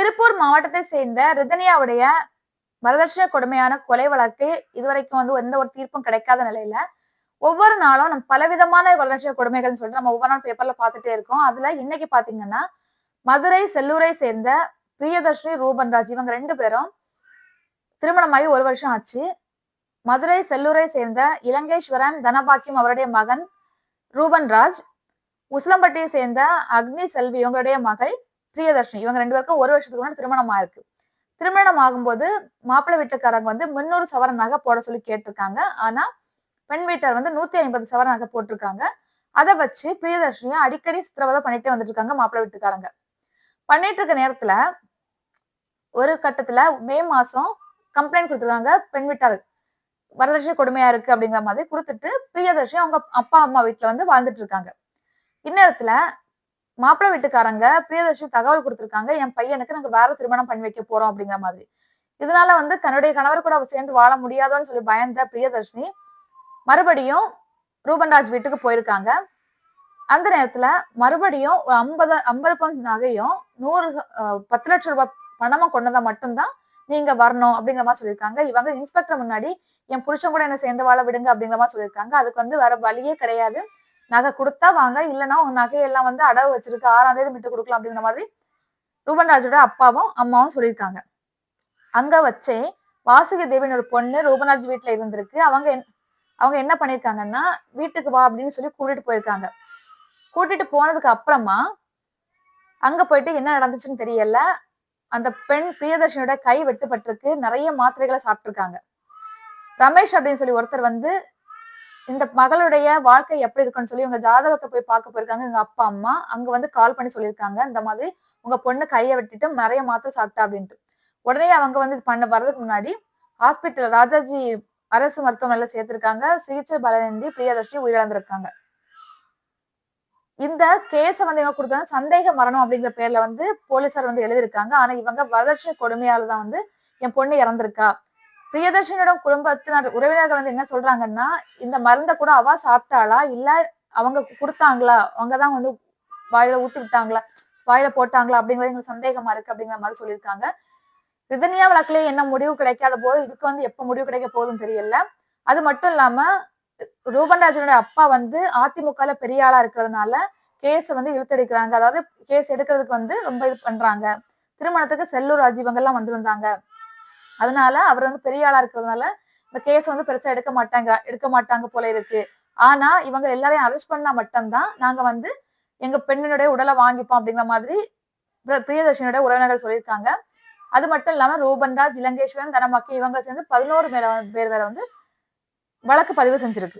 திருப்பூர் மாவட்டத்தை சேர்ந்த ரிதனியாவுடைய வரதட்சணை கொடுமையான கொலை வழக்கு இதுவரைக்கும் வந்து எந்த ஒரு தீர்ப்பும் கிடைக்காத நிலையில ஒவ்வொரு நாளும் நம்ம பலவிதமான வரதட்சணை கொடுமைகள்னு சொல்லிட்டு நம்ம ஒவ்வொரு நாள் பேப்பர்ல பார்த்துட்டே இருக்கோம். அதுல இன்னைக்கு பாத்தீங்கன்னா மதுரை செல்லூரை சேர்ந்த பிரியதர்ஷினி ரூபன்ராஜ் இவங்க 2 பேரும் திருமணமாகி 1 வருஷம் ஆச்சு. மதுரை செல்லூரை சேர்ந்த இலங்கேஸ்வரன் தனபாக்கியம் அவருடைய மகன் ரூபன்ராஜ், உசிலம்பட்டியை சேர்ந்த அக்னி செல்வி இவங்களுடைய மகள் பிரியதர்ஷினி இவங்க 2 பேருக்கும் 1 வருஷத்துக்கு முன்னாடி திருமணம் ஆயிருக்கு. திருமணம் ஆகும்போது மாப்பிள்ளை வீட்டுக்காரங்க வந்து 300 சவரன் நகை போட சொல்லி கேட்டிருக்காங்க. ஆனா பெண் வீட்டார் வந்து 150 சவரன் நகை போட்டிருக்காங்க. அதை வச்சு பிரியதர்ஷினியை அடிக்கடி சித்திரவதை பண்ணிட்டே வந்துட்டு இருக்காங்க மாப்பிள்ளை வீட்டுக்காரங்க. பண்ணிட்டு இருக்க நேரத்துல ஒரு கட்டத்துல மே மாசம் கம்ப்ளைண்ட் கொடுத்துருக்காங்க. பெண் வீட்டார் வரதட்சணை கொடுமையா இருக்கு அப்படிங்கிற மாதிரி கொடுத்துட்டு பிரியதர்ஷினி அவங்க அப்பா அம்மா வீட்டுல வந்து வாழ்ந்துட்டு இருக்காங்க. இந்நேரத்துல மாப்பிள்ளை வீட்டுக்காரங்க பிரியதர்ஷினி தகவல் கொடுத்திருக்காங்க, என் பையனுக்கு நாங்க வேற திருமணம் பண்ணி வைக்க போறோம் அப்படிங்கிற மாதிரி. இதனால வந்து தன்னுடைய கணவர் கூட சேர்ந்து வாழ முடியாதோன்னு சொல்லி பயந்த பிரியதர்ஷினி மறுபடியும் ரூபன்ராஜ் வீட்டுக்கு போயிருக்காங்க. அந்த நேரத்துல மறுபடியும் ஒரு 50 பவுன் நகையும் 10 லட்சம் ரூபாய் பணமா கொண்டதா மட்டும்தான் நீங்க வரணும் அப்படிங்கிற மாதிரி சொல்லியிருக்காங்க. இவங்க இன்ஸ்பெக்டர் முன்னாடி என் புருஷன் கூட என்ன சேர்ந்து வாழ விடுங்க அப்படிங்கிற மாதிரி சொல்லியிருக்காங்க. அதுக்கு வந்து வேற வழியே கிடையாது, நகை கொடுத்தா வாங்க, இல்லைன்னா உங்க நகையெல்லாம் வந்து அடகு வச்சிருக்கு, 6ஆம் தேதி மீட்டு கொடுக்கலாம் அப்படிங்கிற மாதிரி ரூபன்ராஜோட அப்பாவும் அம்மாவும் சொல்லியிருக்காங்க. அங்க வச்சே வாசுகி தேவின் ஒரு பொண்ணு ரூபன்ராஜ் வீட்டுல இருந்திருக்கு. அவங்க என்ன பண்ணிருக்காங்கன்னா வீட்டுக்கு வா அப்படின்னு சொல்லி கூட்டிட்டு போயிருக்காங்க. கூட்டிட்டு போனதுக்கு அப்புறமா அங்க போயிட்டு என்ன நடந்துச்சுன்னு தெரியல. அந்த பெண் பிரியதர்ஷினியோட கை வெட்டுப்பட்டிருக்கு, நிறைய மாத்திரைகளை சாப்பிட்டிருக்காங்க. ரமேஷ் அப்படின்னு சொல்லி ஒருத்தர் வந்து இந்த மகளுடைய வாழ்க்கை எப்படி இருக்குன்னு சொல்லி உங்க ஜாதகத்தை போய் பார்க்க போயிருக்காங்க எங்க அப்பா அம்மா. அங்க வந்து கால் பண்ணி சொல்லியிருக்காங்க, இந்த மாதிரி உங்க பொண்ணு கையை வெட்டிட்டு நிறைய மாத்திரை சாப்பிட்டா அப்படின்ட்டு. உடனே அவங்க வந்து வர்றதுக்கு முன்னாடி ஹாஸ்பிட்டல் ராஜாஜி அரசு மருத்துவமனையில சேர்த்திருக்காங்க. சிகிச்சை பலனின்றி பிரியதர்ஷினி உயிரிழந்திருக்காங்க. இந்த கேஸ வந்து எங்க கொடுத்தாங்க, சந்தேக மரணம் அப்படிங்கிற பேர்ல வந்து போலீசார் வந்து எழுதியிருக்காங்க. ஆனா இவங்க வரதட்சணை கொடுமையால தான் வந்து என் பொண்ணு இறந்திருக்கா. பிரியதர்ஷினியோட குடும்பத்தினர் உறவினர்கள் வந்து என்ன சொல்றாங்கன்னா, இந்த மருந்தை கூட அவ சாப்பிட்டாளா இல்ல அவங்க கொடுத்தாங்களா, அவங்கதான் வந்து வாயில ஊத்தி விட்டாங்களா, வாயில போட்டாங்களா அப்படிங்கிறது எங்களுக்கு சந்தேகமா இருக்கு அப்படிங்கிற மாதிரி சொல்லியிருக்காங்க. ரிதனியா வழக்குலயே என்ன முடிவு கிடைக்காத போது இதுக்கு வந்து எப்ப முடிவு கிடைக்க போகுதுன்னு தெரியல. அது மட்டும் இல்லாம ரூபன்ராஜனுடைய அப்பா வந்து அதிமுகல பெரிய ஆளா இருக்கிறதுனால கேஸ வந்து இழுத்தடிக்கிறாங்க. அதாவது கேஸ் எடுக்கிறதுக்கு வந்து ரொம்ப இது பண்றாங்க. திருமணத்துக்கு செல்லூர் ராஜ் இவங்க எல்லாம் வந்திருந்தாங்க. அதனால அவர் வந்து பெரிய ஆளா இருக்கிறதுனால இந்த கேஸ் வந்து பெருசா எடுக்க மாட்டாங்க போல இருக்கு. ஆனா இவங்க எல்லாரையும் அரெஸ்ட் பண்ணா மட்டும்தான் நாங்க வந்து எங்க பெண்ணினுடைய உடலை வாங்கிப்போம் அப்படிங்கிற மாதிரி பிரியதர்ஷினியோட உறவினர்கள் சொல்லியிருக்காங்க. அது மட்டும் இல்லாம ரூபன்ராஜ், இலங்கேஸ்வரன், தனமாக்கி இவங்க சேர்ந்து 11 பேர் மேல வந்து வழக்கு பதிவு செஞ்சிருக்கு.